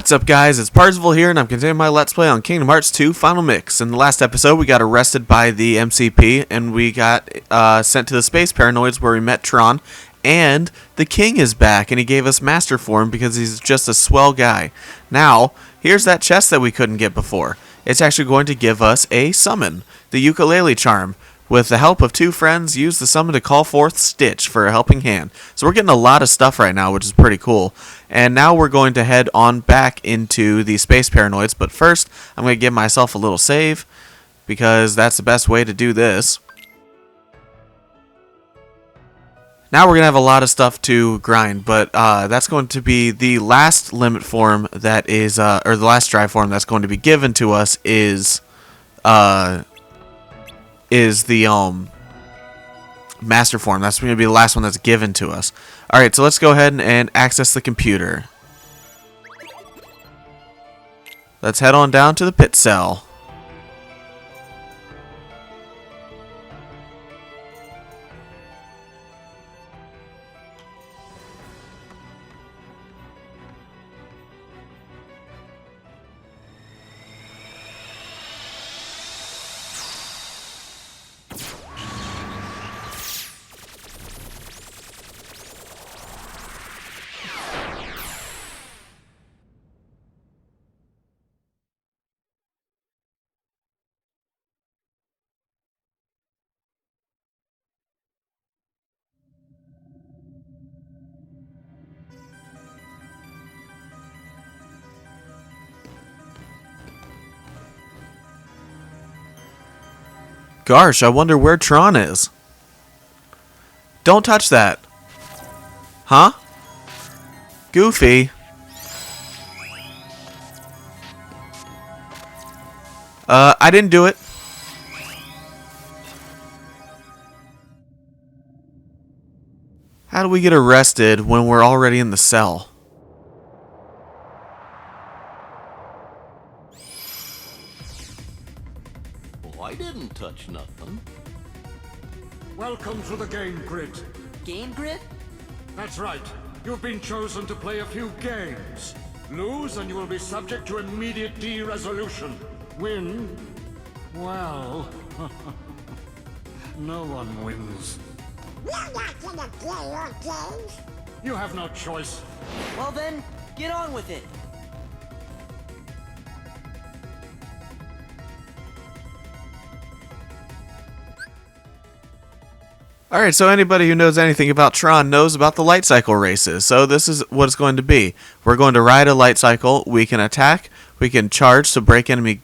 What's up, guys? It's Parzival here, and I'm continuing my Let's Play on Kingdom Hearts 2 Final Mix. In the last episode, we got arrested by the MCP, and we got sent to the Space Paranoids where we met Tron, and the King is back, and he gave us Master Form because he's just a swell guy. Now, here's that chest that we couldn't get before. It's actually going to give us a summon, the Ukulele Charm. With the help of two friends, use the summon to call forth Stitch for a helping hand. So we're getting a lot of stuff right now, which is pretty cool. And now we're going to head on back into the Space Paranoids. But first, I'm going to give myself a little save, because that's the best way to do this. Now we're going to have a lot of stuff to grind, but that's going to be the last limit form that is, or the last drive form that's going to be given to us is the Master Form. That's going to be the last one that's given to us. Alright, so let's go ahead and access the computer. Let's head on down to the pit cell. Gosh, I wonder where Tron is. Don't touch that. Huh? Goofy. I didn't do it. How do we get arrested when we're already in the cell? I didn't touch nothing. Welcome to the game grid. Game grid? That's right. You've been chosen to play a few games. Lose and you will be subject to immediate de-resolution. Win? Well... no one wins. You're not gonna play your games. You have no choice. Well then, get on with it. Alright, so anybody who knows anything about Tron knows about the light cycle races. So this is what it's going to be. We're going to ride a light cycle, we can attack, we can charge to break enemy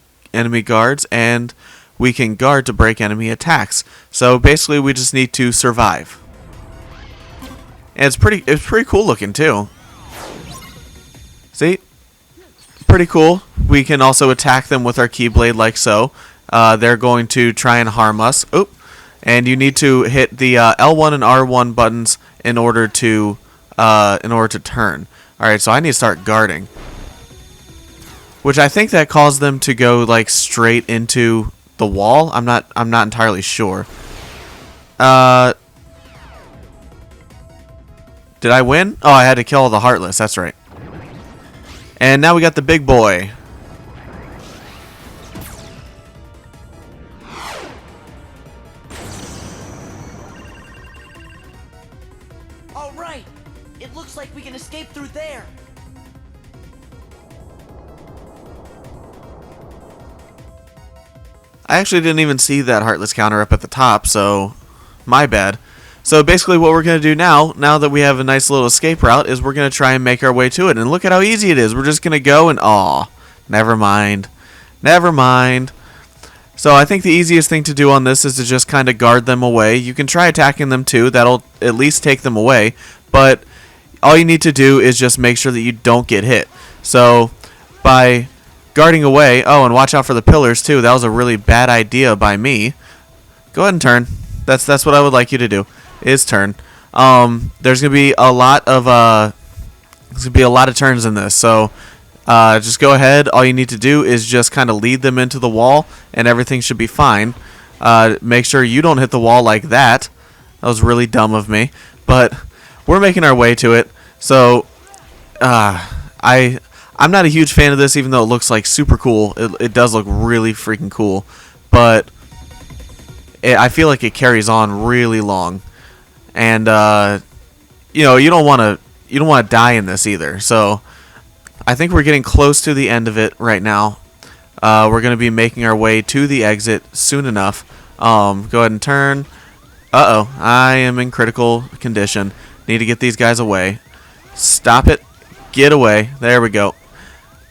guards, and we can guard to break enemy attacks. So basically we just need to survive. And it's pretty cool looking too. See? Pretty cool. We can also attack them with our Keyblade like so. They're going to try and harm us. Oop. And you need to hit the L1 and R1 buttons in order to turn. All right, so I need to start guarding, which I think that caused them to go like straight into the wall. I'm not entirely sure. Did I win? Oh, I had to kill all the Heartless. That's right. And now we got the big boy. All right. It looks like we can escape through there. I actually didn't even see that Heartless counter up at the top, so my bad. So basically what we're going to do now that we have a nice little escape route, is we're going to try and make our way to it. And look at how easy it is. We're just going to go and... aw, never mind. Never mind. So I think the easiest thing to do on this is to just kind of guard them away. You can try attacking them too. That'll at least take them away. But all you need to do is just make sure that you don't get hit. So by guarding away... oh, and watch out for the pillars too. That was a really bad idea by me. Go ahead and turn. That's what I would like you to do. Is turn. There's gonna be a lot of turns in this, so just go ahead. All you need to do is just kind of lead them into the wall, and everything should be fine. Make sure you don't hit the wall like that. That was really dumb of me, but we're making our way to it. So I I'm not a huge fan of this, even though it looks like super cool. It does look really freaking cool, but I feel like it carries on really long, and you know, you don't want to die in this either. So I think we're getting close to the end of it right now. We're going to be making our way to the exit soon enough. Go ahead and turn. Uh-oh, I am in critical condition. Need to get these guys away. Stop it. Get away. There we go.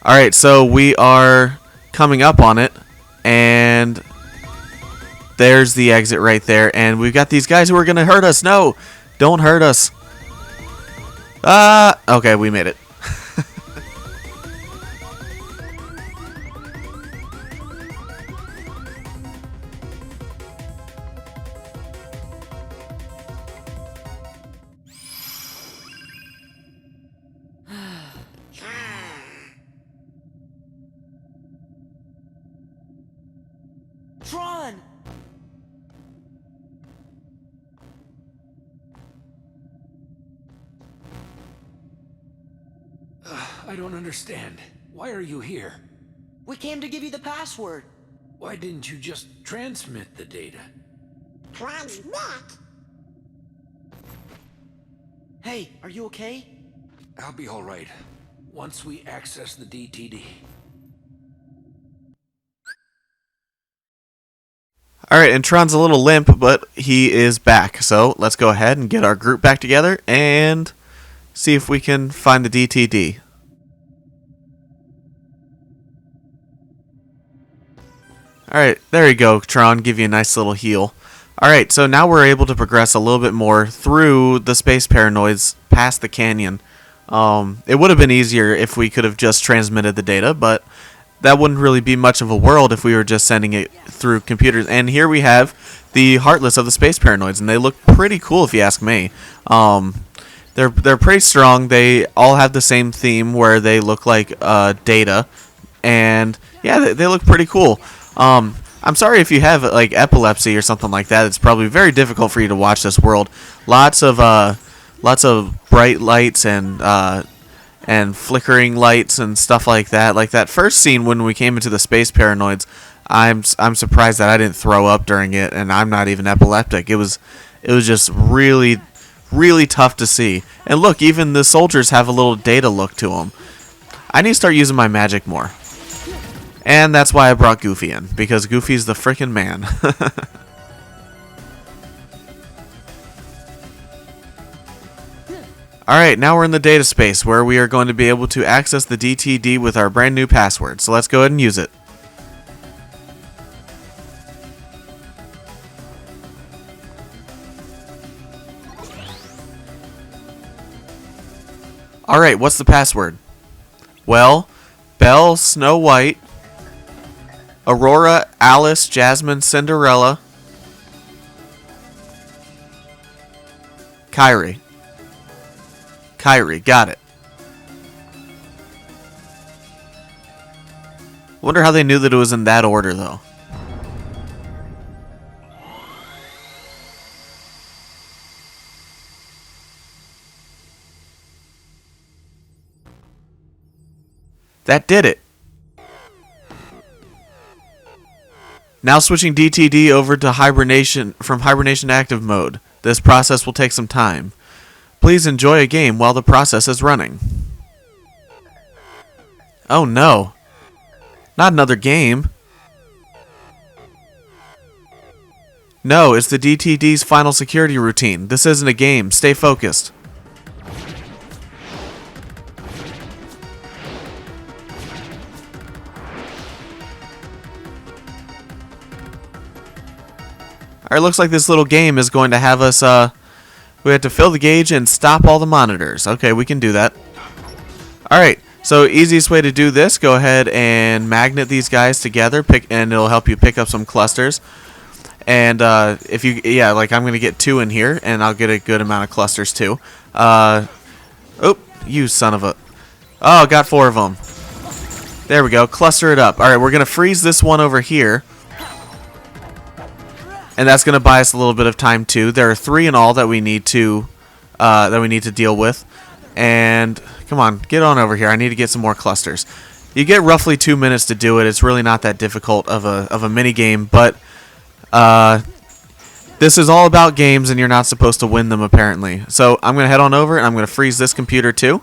Alright, so we are coming up on it, and there's the exit right there, and we've got these guys who are going to hurt us. No, don't hurt us. Okay, we made it. Tron! I don't understand. Why are you here? We came to give you the password. Why didn't you just transmit the data? Transmit? Hey, are you okay? I'll be all right once we access the DTD. Alright, and Tron's a little limp, but he is back. So let's go ahead and get our group back together and see if we can find the DTD. Alright, there you go, Tron. Give you a nice little heal. Alright, so now we're able to progress a little bit more through the space paranoids past the canyon. It would have been easier if we could have just transmitted the data, but that wouldn't really be much of a world if we were just sending it through computers. And here we have the Heartless of the space paranoids, and they look pretty cool if you ask me. They're pretty strong. They all have the same theme where they look like data, and yeah, they look pretty cool. I'm sorry if you have like epilepsy or something like that. It's probably very difficult for you to watch this world. Lots of bright lights and flickering lights and stuff like that. Like that first scene when we came into the space paranoids, I'm surprised that I didn't throw up during it, and I'm not even epileptic. It was just really tough to see. And look, even the soldiers have a little data look to them. I need to start using my magic more. And that's why I brought Goofy in, because Goofy's the frickin' man. Alright, now we're in the data space where we are going to be able to access the DTD with our brand new password. So let's go ahead and use it. Alright, what's the password? Well, Belle, Snow White, Aurora, Alice, Jasmine, Cinderella, Kyrie. Kyrie, got it. Wonder how they knew that it was in that order, though. That did it. Now switching DTD over to hibernation from hibernation active mode. This process will take some time. Please enjoy a game while the process is running. Oh no. Not another game. No, it's the DTD's final security routine. This isn't a game. Stay focused. Alright, looks like this little game is going to have us, we have to fill the gauge and stop all the monitors. Okay, we can do that. Alright, so easiest way to do this, go ahead and magnet these guys together, and it'll help you pick up some clusters. And, if you, yeah, like I'm going to get 2 in here, and I'll get a good amount of clusters too. Oh, you son of a, oh, got 4 of them. There we go, cluster it up. Alright, we're going to freeze this one over here. And that's going to buy us a little bit of time too. There are 3 in all that we need to deal with. And come on, get on over here. I need to get some more clusters. You get roughly 2 minutes to do it. It's really not that difficult of a mini game, but this is all about games, and you're not supposed to win them apparently. So I'm gonna head on over, and I'm gonna freeze this computer too.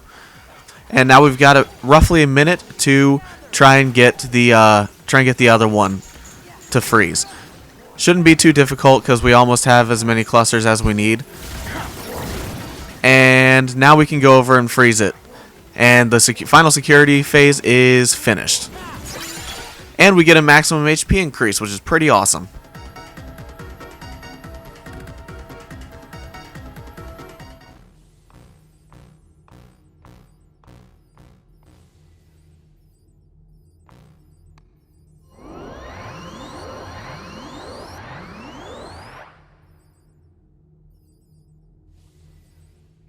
And now we've got roughly a minute to try and get the other one to freeze. Shouldn't be too difficult because we almost have as many clusters as we need. And now we can go over and freeze it. And the final security phase is finished. And we get a maximum HP increase, which is pretty awesome.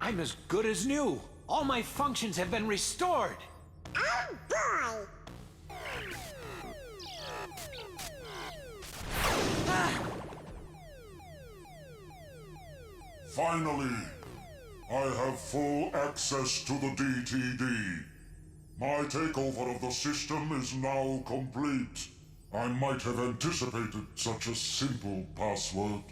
I'm as good as new. All my functions have been restored. Oh boy! Finally, I have full access to the DTD. My takeover of the system is now complete. I might have anticipated such a simple password.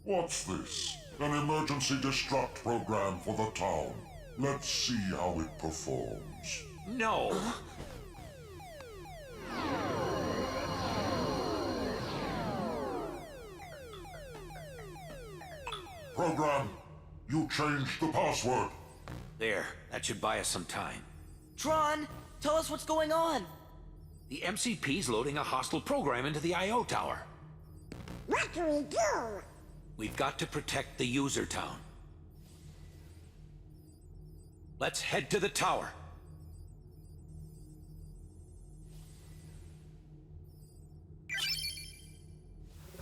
What's this? An emergency destruct program for the town. Let's see how it performs. No. Program, you changed the password. There, that should buy us some time. Tron, tell us what's going on. The MCP's loading a hostile program into the I.O. tower. What do we do? We've got to protect the user town. Let's head to the tower.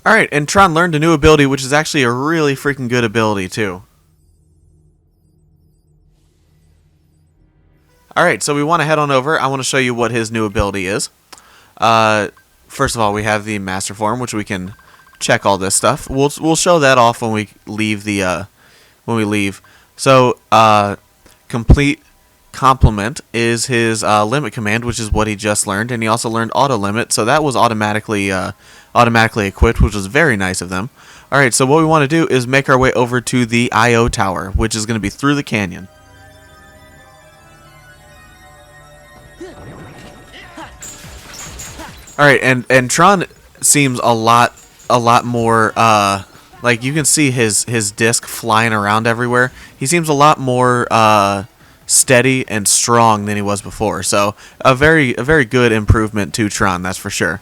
Alright, and Tron learned a new ability, which is actually a really freaking good ability, too. Alright, so we want to head on over. I want to show you what his new ability is. First of all, we have the Master Form, which we can check all this stuff. We'll show that off when we leave the So complete complement is his limit command, which is what he just learned, and he also learned auto limit, so that was automatically equipped, which was very nice of them. All right, so what we want to do is make our way over to the I.O. tower, which is going to be through the canyon. All right, and Tron seems a lot more like you can see his disc flying around everywhere. He seems a lot more steady and strong than he was before. So a very good improvement to Tron, that's for sure.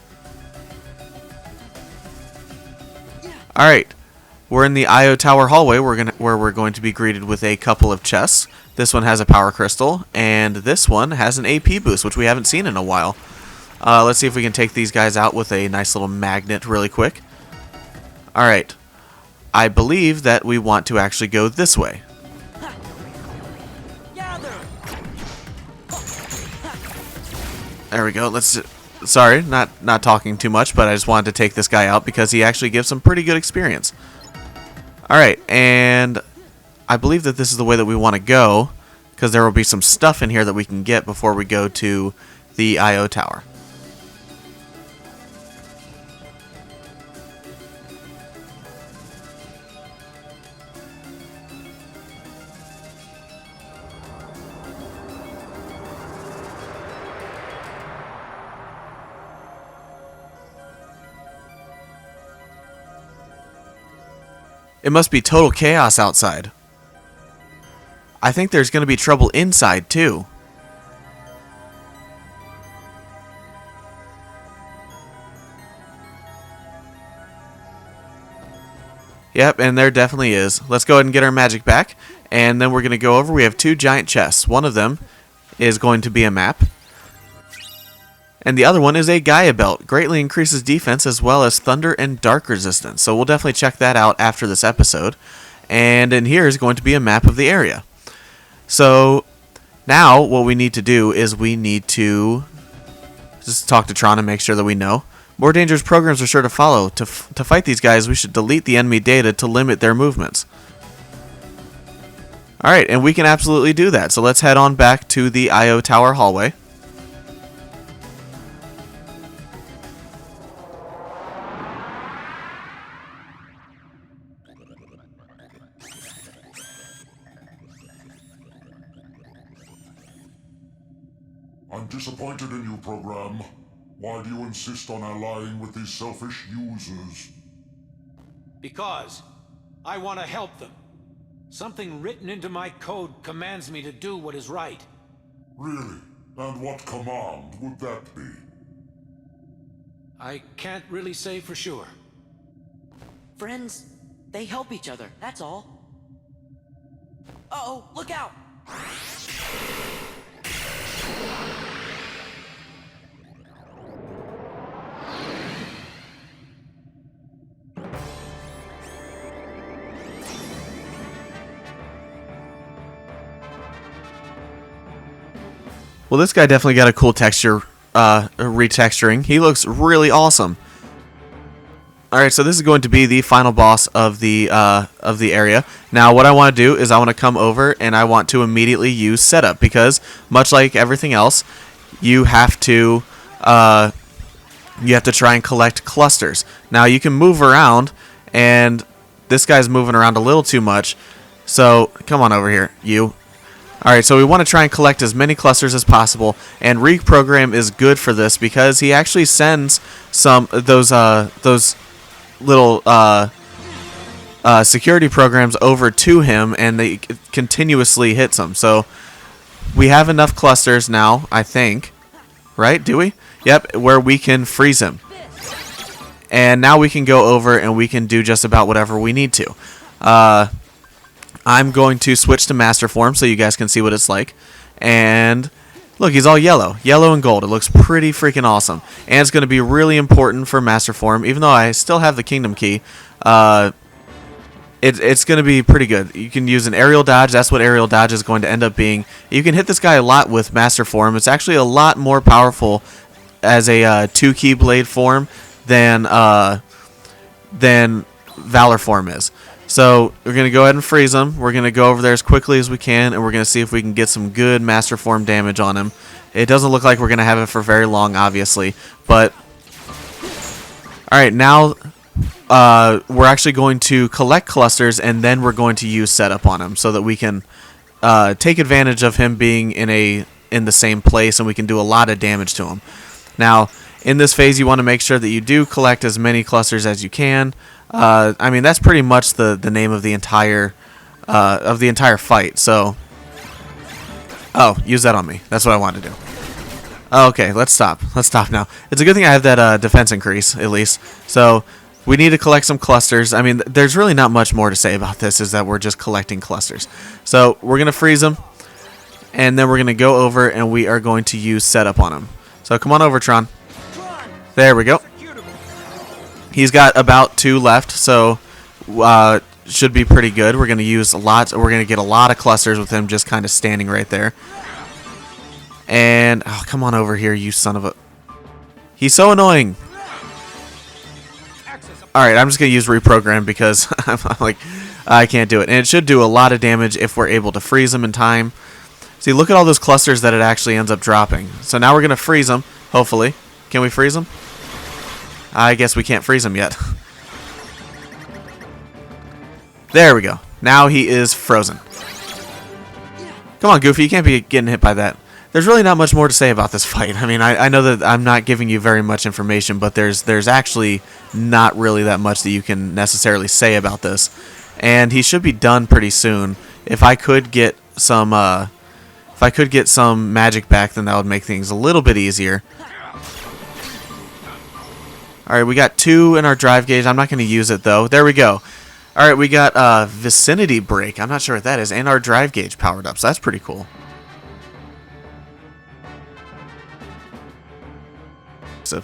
All right, we're in the I.O. tower hallway. Where we're going to be greeted with a couple of chests. This one has a power crystal, and this one has an AP boost, which we haven't seen in a while. Let's see if we can take these guys out with a nice little magnet really quick. Alright. I believe that we want to actually go this way. There we go. Sorry, not talking too much, but I just wanted to take this guy out because he actually gives some pretty good experience. Alright, and I believe that this is the way that we want to go, because there will be some stuff in here that we can get before we go to the I.O. tower. It must be total chaos outside. I think there's going to be trouble inside, too. Yep, and there definitely is. Let's go ahead and get our magic back, and then we're going to go over. We have two giant chests. One of them is going to be a map, and the other one is a Gaia belt. Greatly increases defense as well as thunder and dark resistance. So we'll definitely check that out after this episode. And in here is going to be a map of the area. So now what we need to do is we need to just talk to Tron and make sure that we know. More dangerous programs are sure to follow. To fight these guys, we should delete the enemy data to limit their movements. Alright, and we can absolutely do that. So let's head on back to the IO Tower hallway. I'm disappointed in you, program. Why do you insist on allying with these selfish users? Because I want to help them. Something written into my code commands me to do what is right. Really? And what command would that be? I can't really say for sure. Friends, they help each other, that's all. Uh-oh, look out! Well, this guy definitely got a cool texture, retexturing. He looks really awesome. Alright, so this is going to be the final boss of the area. Now, what I want to do is I want to come over and I want to immediately use setup because, much like everything else, you have to try and collect clusters. Now, you can move around, and this guy's moving around a little too much. So, come on over here, you. Alright, so we want to try and collect as many clusters as possible, and reprogram is good for this because he actually sends some those little security programs over to him, and they continuously hits them. So we have enough clusters now, I think. Right? Do we? Yep, where we can freeze him. And now we can go over and we can do just about whatever we need to. I'm going to switch to master form so you guys can see what it's like. And look, he's all yellow. Yellow and gold. It looks pretty freaking awesome. And it's going to be really important for master form. Even though I still have the kingdom key, it's going to be pretty good. You can use an aerial dodge. That's what aerial dodge is going to end up being. You can hit this guy a lot with master form. It's actually a lot more powerful as a 2-key blade form than Valor form is. So we're going to go ahead and freeze him. We're going to go over there as quickly as we can, and we're going to see if we can get some good master form damage on him. It doesn't look like we're going to have it for very long, obviously. But, alright, now we're actually going to collect clusters, and then we're going to use setup on him so that we can take advantage of him being in the same place, and we can do a lot of damage to him. Now, in this phase, you want to make sure that you do collect as many clusters as you can. I mean, that's pretty much the name of the entire fight. So, use that on me. That's what I wanted to do. Okay, let's stop. Let's stop now. It's a good thing I have that defense increase, at least. So, we need to collect some clusters. I mean, there's really not much more to say about this, is that we're just collecting clusters. So, we're going to freeze them, and then we're going to go over, and we are going to use setup on him. So, come on over, Tron. There we go. He's got about 2 left, so should be pretty good. We're going to use a lot. We're going to get a lot of clusters with him just kind of standing right there. And come on over here, you son of a. He's so annoying. All right, I'm just going to use reprogram because I'm like, I can't do it. And it should do a lot of damage if we're able to freeze him in time. See, look at all those clusters that it actually ends up dropping. So now we're going to freeze him, hopefully. Can we freeze him? I guess we can't freeze him yet. There we go. Now he is frozen. Come on, Goofy. You can't be getting hit by that. There's really not much more to say about this fight. I mean, I know that I'm not giving you very much information, but there's actually not really that much that you can necessarily say about this. And he should be done pretty soon. If I could get some magic back, then that would make things a little bit easier. Alright, we got 2 in our drive gauge. I'm not going to use it, though. There we go. Alright, we got Vicinity Break. I'm not sure what that is. And our drive gauge powered up, so that's pretty cool. So,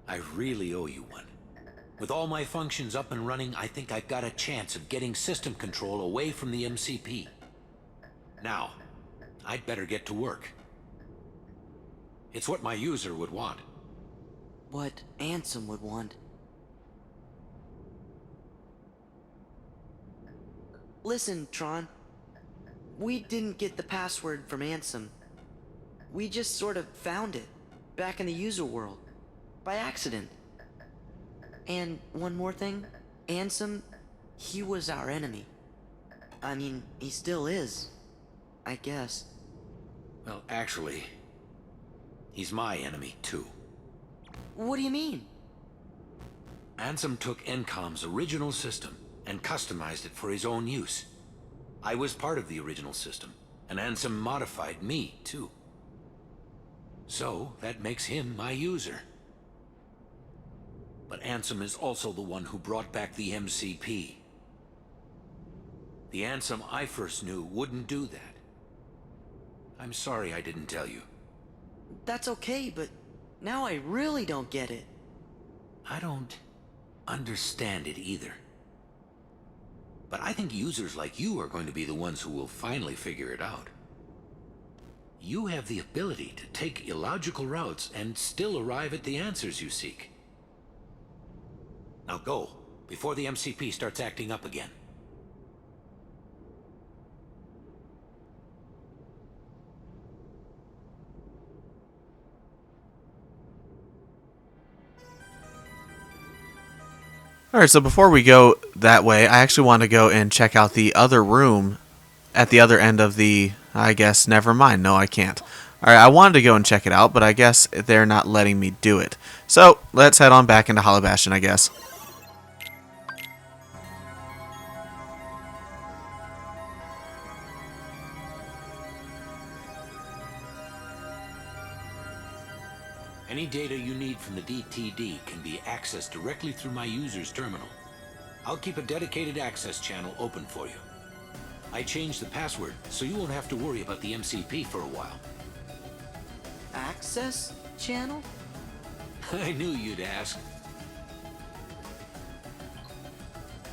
I really owe you one. With all my functions up and running, I think I've got a chance of getting system control away from the MCP. Now, I'd better get to work. It's what my user would want. What Ansem would want. Listen, Tron. We didn't get the password from Ansem. We just sort of found it, back in the user world, by accident. And one more thing, Ansem, he was our enemy. I mean, he still is, I guess. Well, actually, he's my enemy, too. What do you mean? Ansem took Encom's original system and customized it for his own use. I was part of the original system, and Ansem modified me, too. So, that makes him my user. But Ansem is also the one who brought back the MCP. The Ansem I first knew wouldn't do that. I'm sorry I didn't tell you. That's okay, but now I really don't get it. I don't understand it either. But I think users like you are going to be the ones who will finally figure it out. You have the ability to take illogical routes and still arrive at the answers you seek. Now go, before the MCP starts acting up again. Alright, so before we go that way, I actually want to go and check out the other room at the other end of the... I guess, never mind. No, I can't. Alright, I wanted to go and check it out, but I guess they're not letting me do it. So, let's head on back into Hollow Bastion, I guess. Any data you need from the DTD can be accessed directly through my user's terminal. I'll keep a dedicated access channel open for you. I changed the password, so you won't have to worry about the MCP for a while. Access channel? I knew you'd ask.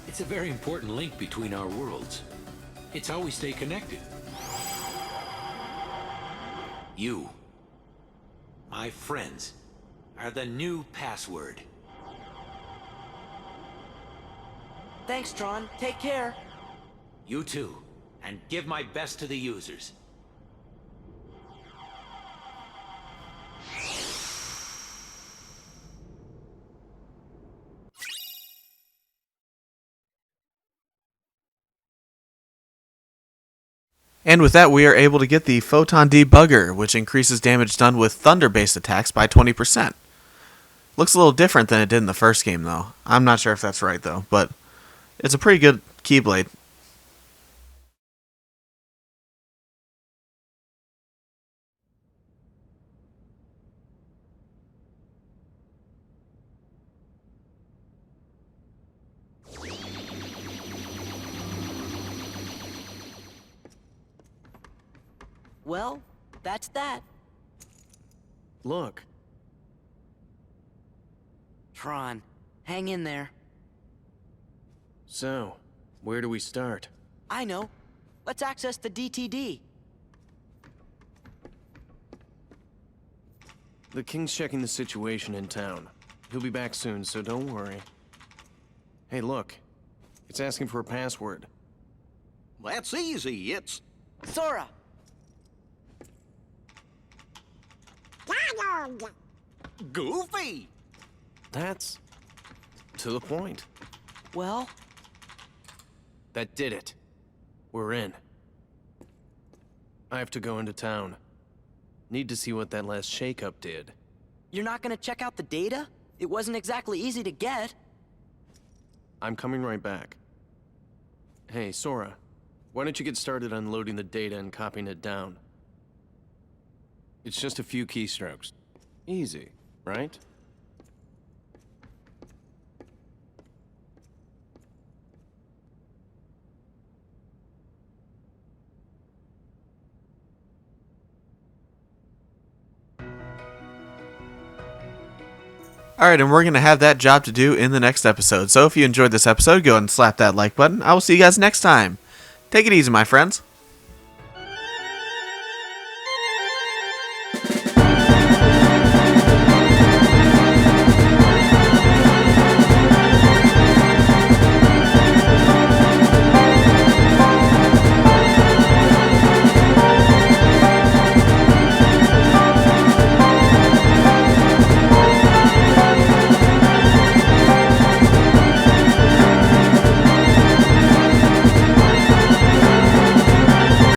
It's a very important link between our worlds. It's how we stay connected. You, my friends, are the new password. Thanks, Tron. Take care. You too, and give my best to the users. And with that, we are able to get the Photon Debugger, which increases damage done with thunder-based attacks by 20%. Looks a little different than it did in the first game, though. I'm not sure if that's right, though, but it's a pretty good Keyblade. Well, that's that. Look. Tron, hang in there. So, where do we start? I know. Let's access the DTD. The King's checking the situation in town. He'll be back soon, so don't worry. Hey, look. It's asking for a password. That's easy. It's... Sora! Donald! Goofy! That's... to the point. Well, That did it. We're in. I have to go into town. Need to see what that last shakeup did. you're not gonna check out the data? It wasn't exactly easy to get. I'm coming right back. Hey, Sora. Why don't you get started unloading the data and copying it down? It's just a few keystrokes. Easy, right? Alright, and we're going to have that job to do in the next episode. So if you enjoyed this episode, go ahead and slap that like button. I will see you guys next time. Take it easy, my friends.